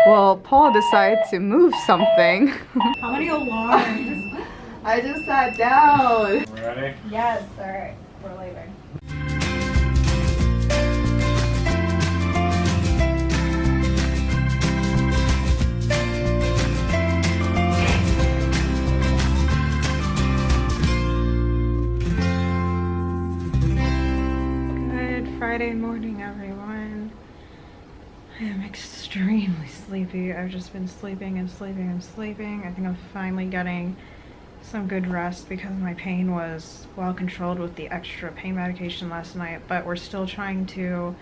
Well, Paul decided to move something. How many alarms? I just sat down. Ready? Yes, alright. We're leaving. Good Friday morning, everyone. I am extremely sleepy. I've just been sleeping and sleeping and sleeping. I think I'm finally getting some good rest because my pain was well controlled with the extra pain medication last night, but we're still trying to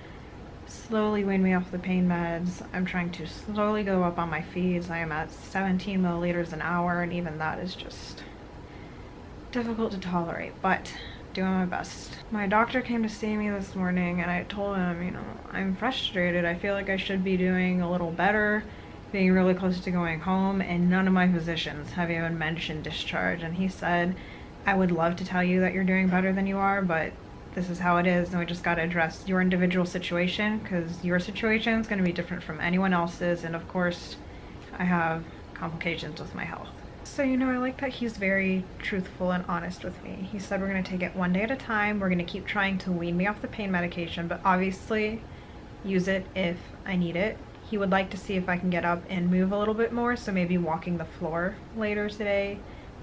slowly wean me off the pain meds. I'm trying to slowly go up on my feeds. I am at 17 milliliters an hour, and even that is just difficult to tolerate, but doing my best. My doctor came to see me this morning and I told him, you know, I'm frustrated. I feel like I should be doing a little better, being really close to going home, and none of my physicians have even mentioned discharge. And he said, I would love to tell you that you're doing better than you are, but this is how it is, and we just got to address your individual situation because your situation is going to be different from anyone else's, and of course I have complications with my health. So, you know, I like that he's very truthful and honest with me. He said we're going to take it one day at a time. We're going to keep trying to wean me off the pain medication, but obviously use it if I need it. He would like to see if I can get up and move a little bit more, so maybe walking the floor later today.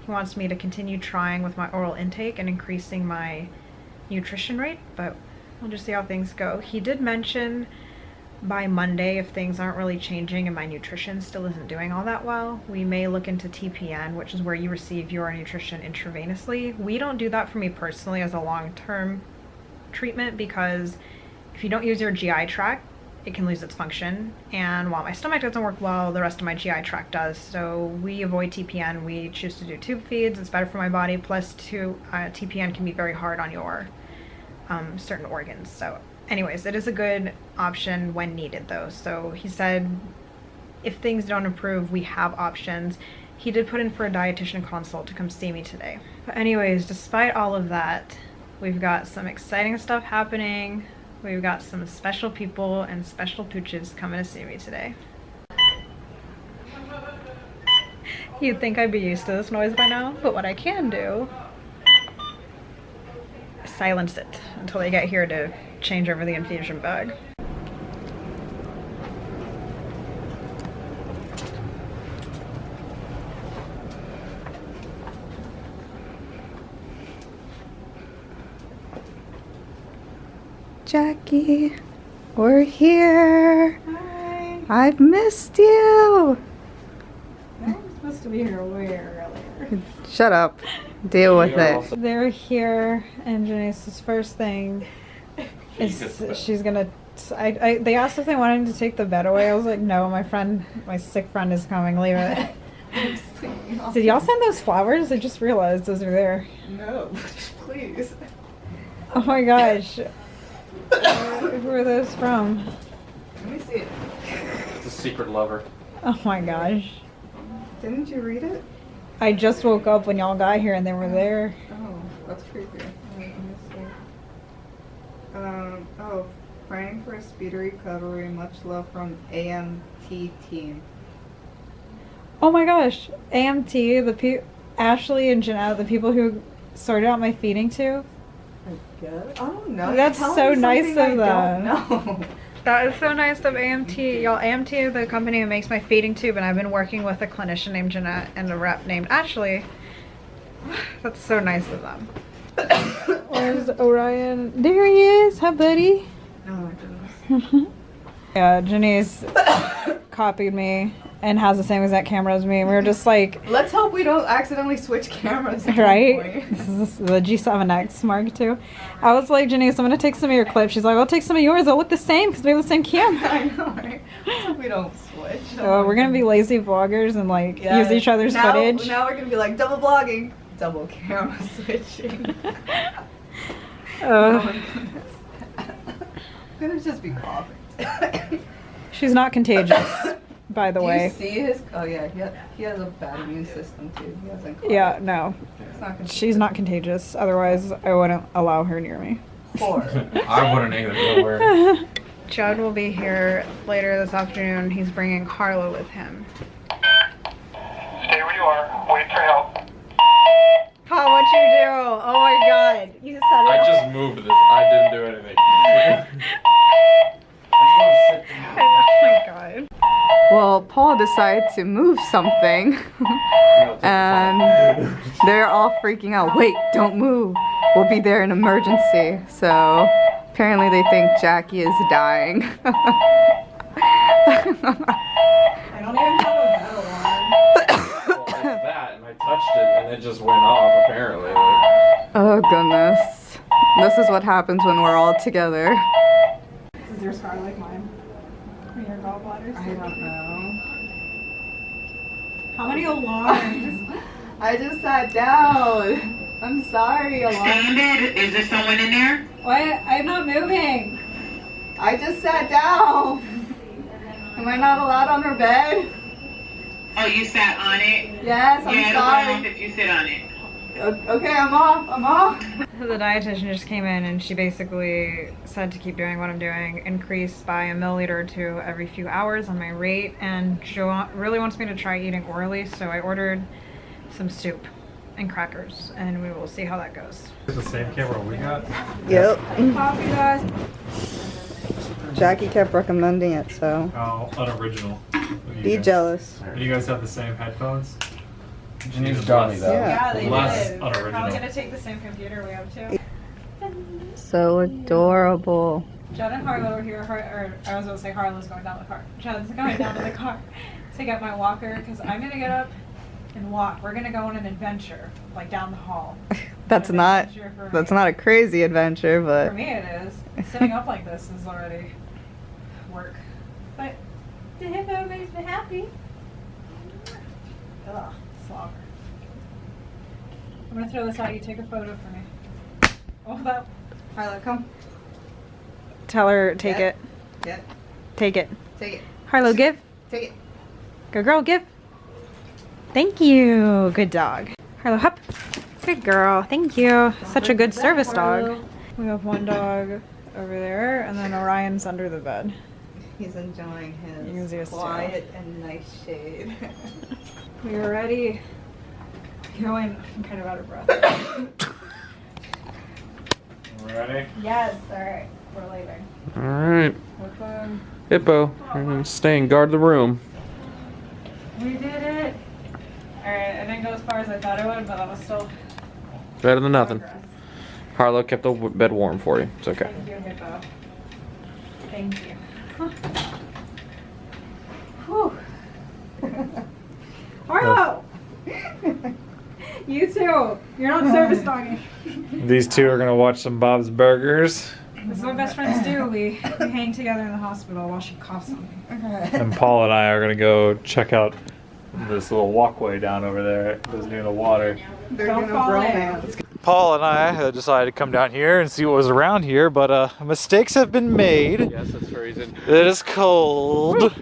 He wants me to continue trying with my oral intake and increasing my nutrition rate, but we'll just see how things go. He did mention by Monday, if things aren't really changing and my nutrition still isn't doing all that well, we may look into TPN, which is where you receive your nutrition intravenously. We don't do that for me personally as a long-term treatment because if you don't use your GI tract, it can lose its function. And while my stomach doesn't work well, the rest of my GI tract does. So we avoid TPN. We choose to do tube feeds. It's better for my body. Plus, TPN can be very hard on your certain organs. So anyways, it is a good option when needed though. So he said if things don't improve, we have options. He did put in for a dietitian consult to come see me today. But anyways, despite all of that, we've got some exciting stuff happening. We've got some special people and special pooches coming to see me today. You'd think I'd be used to this noise by now, but what I can do is silence it until they get here to change over the infusion bag. Jaquie, we're here. Hi. I've missed you. I'm supposed to be here way earlier. Shut up. Deal with it. They're here, and Janice's first thing is she's gonna. They asked if they wanted to take the bed away. I was like, no, my sick friend is coming. Leave it. Did y'all send those flowers? I just realized those are there. No, please. Oh my gosh. Who are those from? Let me see it. It's a secret lover. Oh my gosh. Didn't you read it? I just woke up when y'all got here and they were there. Oh, that's creepy. Let me see. Oh, praying for a speedy recovery. Much love from AMT team. Oh my gosh. AMT, Ashley and Jeanette, the people who sorted out my feeding tube. Oh no, That's so nice of them. No. That is so nice of AMT. Y'all, AMT is the company who makes my feeding tube, and I've been working with a clinician named Jeanette and a rep named Ashley. That's so nice of them. Where's Orion? There he is. Hi, buddy. Oh my goodness. Yeah, Janice copied me and has the same exact camera as me. And we were just like, Let's hope we don't accidentally switch cameras. right? This is the G7X Mark II. I was like, Janice, I'm gonna take some of your clips. She's like, I'll take some of yours. They'll look the same because we have the same camera. I know, right? Let's hope we don't switch. We're gonna be lazy vloggers and like use each other's footage. Now we're gonna be like double vlogging, double camera switching. Oh my goodness. I'm gonna just be coughing. She's not contagious, by the way. Do you see his? Oh yeah, he has a bad immune system too. He hasn't. Yeah, no. It's not contagious. She's not contagious. Otherwise, I wouldn't allow her near me. Poor. I wouldn't either. Don't worry. Judd will be here later this afternoon. He's bringing Harlow with him. Stay where you are. Wait for help. Paul, what'd you do? Oh my god. You set it I up. just moved this. I didn't do anything. Oh my god. Well, Paul decided to move something and they're all freaking out. Wait, don't move. We'll be there in emergency. So apparently they think Jaquie is dying. I don't even have a bed alarm. Well, it's that, and I touched it, and it just went off, apparently. Like, Oh goodness. This is what happens when we're all together. Is your scar like mine? Or your gallbladder? I don't know. How many alarms? I just sat down. I'm sorry, alarm. Is there someone in there? What? I'm not moving. I just sat down. Am I not allowed on her bed? Oh, you sat on it? Yes, I'm yeah, it'll go off sorry. if you sit on it. Okay, I'm off. I'm off. The dietitian just came in and she basically said to keep doing what I'm doing, increase by a milliliter or two every few hours on my rate, and she really wants me to try eating orally, so I ordered some soup and crackers, and we will see how that goes. The same camera we got? Yep. Coffee, guys. Jaquie kept recommending it, so Oh, unoriginal. be jealous. Do you guys have the same headphones? she needs Johnny, though. Yeah. they Less did. unoriginal. We're probably gonna take the same computer we have too. So adorable. Judd and Harlow are here, or I was gonna say Harlow's going down the car. Judd's going down to the car to get my walker, because I'm gonna get up and walk. We're gonna go on an adventure, like down the hall. That's An not adventure for that's me. not a crazy adventure, For but me it is. Sitting up like this is already work. But the hippo makes me happy. Ugh, slobber. I'm gonna throw this out, you take a photo for me. Oh, that. Harlow, come. Tell her, take Yeah. it. Yeah. Take it. Take it. Harlow, give. Take it. Go girl, give. Thank you. Good dog. Harlow, hop. Good girl. Thank you. Such a good service dog. We have one dog over there, and then Orion's under the bed. He's enjoying You can his see his tail. quiet and nice shade. We are ready. Going. I'm kind of out of breath. Ready? Yes. All right. We're leaving. Alright. Open. Hippo, stay and guard the room. We did it. All right. I didn't go as far as I thought I would, but that was still Better than nothing. progress. Harlow kept the bed warm for you. It's okay. Thank you, Hippo. Thank you. Whew. Harlow! You too. You're not service dogging. These two are gonna watch some Bob's Burgers, This is what best friends do. We hang together in the hospital while she coughs on me. and Paul and I are gonna go check out this little walkway down over there that's near the water. They're Don't gonna fall in. romance. Paul and I decided to come down here and see what was around here, but mistakes have been made. Yes, it's freezing. It is cold.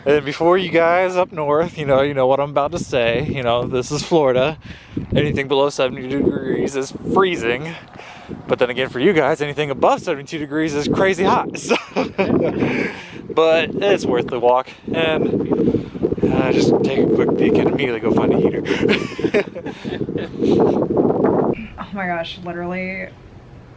And before you guys up north, you know what I'm about to say. You know, this is Florida. Anything below 70 degrees is freezing. But then again, for you guys, anything above 72 degrees is crazy hot. So but it's worth the walk. And just take a quick peek and immediately go find a heater. Oh my gosh, literally,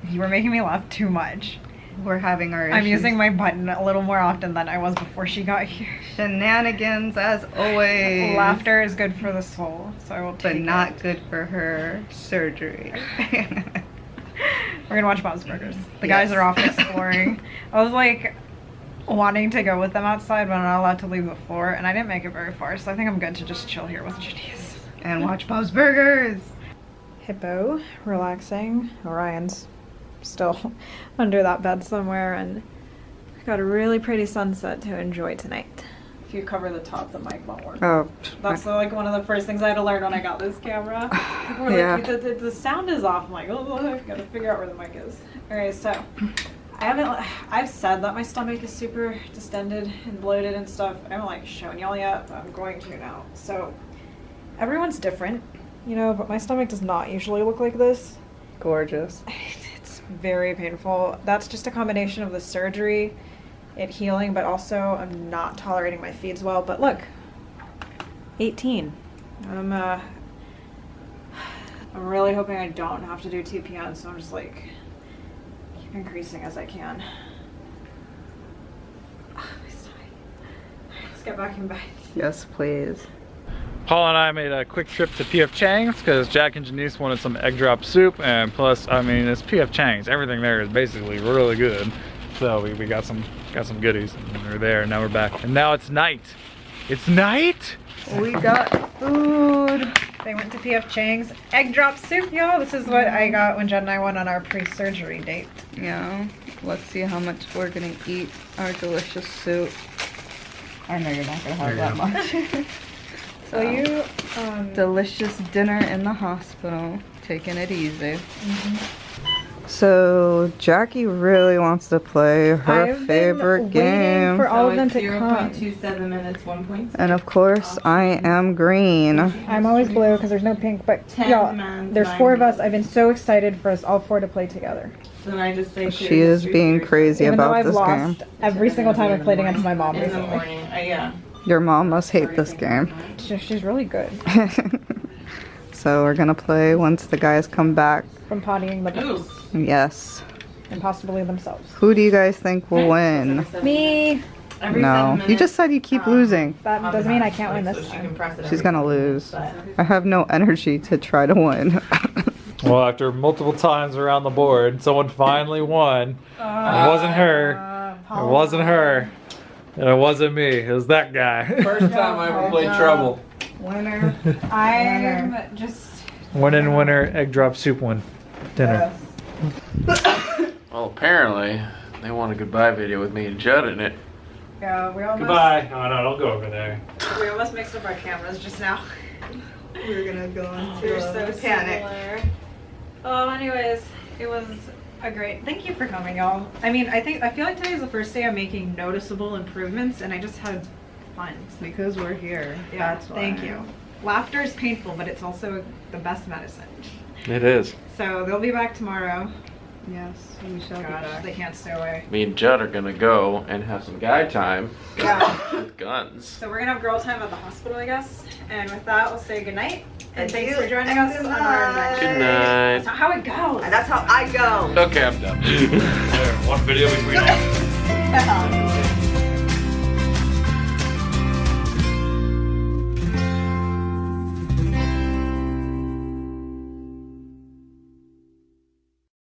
you were making me laugh too much. We're having our I'm issues. using my button a little more often than I was before she got here. Shenanigans as always. Laughter is good for the soul, so I will take But not it. good for her surgery. We're gonna watch Bob's Burgers. The Yes. guys are off exploring. I was like wanting to go with them outside, but I'm not allowed to leave the floor, and I didn't make it very far, so I think I'm good to just chill here with Janice. And watch Bob's Burgers. Hippo, relaxing. Orion's still under that bed somewhere, and got a really pretty sunset to enjoy tonight. If you cover the top, the mic won't work. Oh. That's like one of the first things I had to learn when I got this camera. People were Yeah. like, the sound is off. I'm like, oh, I gotta figure out where the mic is. Alright, so I've said that my stomach is super distended and bloated and stuff. I haven't like shown y'all yet, but I'm going to now. So everyone's different, you know, but my stomach does not usually look like this. Gorgeous. It's very painful. That's just a combination of the surgery it healing, but also I'm not tolerating my feeds well. But look, 18. I'm really hoping I don't have to do TPN, so I'm just like keep increasing as I can. My stomach. Let's get back in bed. Yes, please. Paul and I made a quick trip to P.F. Chang's because Jack and Janice wanted some egg drop soup, and plus, I mean, it's P.F. Chang's. Everything there is basically really good. So we got some goodies, and we were there, and now we're back. And now it's night. It's night? We got food. They went to P.F. Chang's. Egg drop soup, y'all. This is what I got when Jen and I went on our pre-surgery date. Yeah. Let's see how much we're gonna eat our delicious soup. I know you're not gonna have that much. So you, delicious dinner in the hospital. Taking it easy. So Jaquie really wants to play her favorite game. For all of them to come. 0.27 minutes, 1 point. And of course, I am green. I'm always blue because there's no pink, but y'all, there's 4 of us. I've been so excited for us all 4 to play together. Then I just say she is being crazy Even though about I've this lost game. every single time I've played against my mom recently. Yeah. Your mom must hate this game. She's really good. So we're gonna play once the guys come back. From pottying the books. Yes. And possibly themselves. Who do you guys think will win? Me! No. You just said you keep losing. That doesn't mean I can't win this time. She's gonna lose. I have no energy to try to win. Well, after multiple times around the board, someone finally won. It wasn't her. It wasn't her. And it wasn't me. It was that guy. First time I ever played Trouble. Winner. I'm just... Winner, egg drop soup one. Dinner. Well, apparently, they want a goodbye video with me and Judd in it. Yeah, we almost... Goodbye. Oh no, don't go over there. We almost mixed up our cameras just now. We're gonna go into You're so panic. Oh, anyways, it was a great... Thank you for coming, y'all. I mean, I feel like today is the first day I'm making noticeable improvements, and I just had fun. Because we're here. Yeah, That's why. thank you. Laughter is painful, but it's also the best medicine. It is. So they'll be back tomorrow. Yes, we shall be back. They can't stay away. Me and Judd are gonna go and have some guy time Yeah. with guns. So we're gonna have girl time at the hospital, I guess. And with that, we'll say goodnight. And thanks for joining us on our adventure. Good night. That's not how it goes. That's how I go. Okay, I'm done. There, one video between all. Yeah.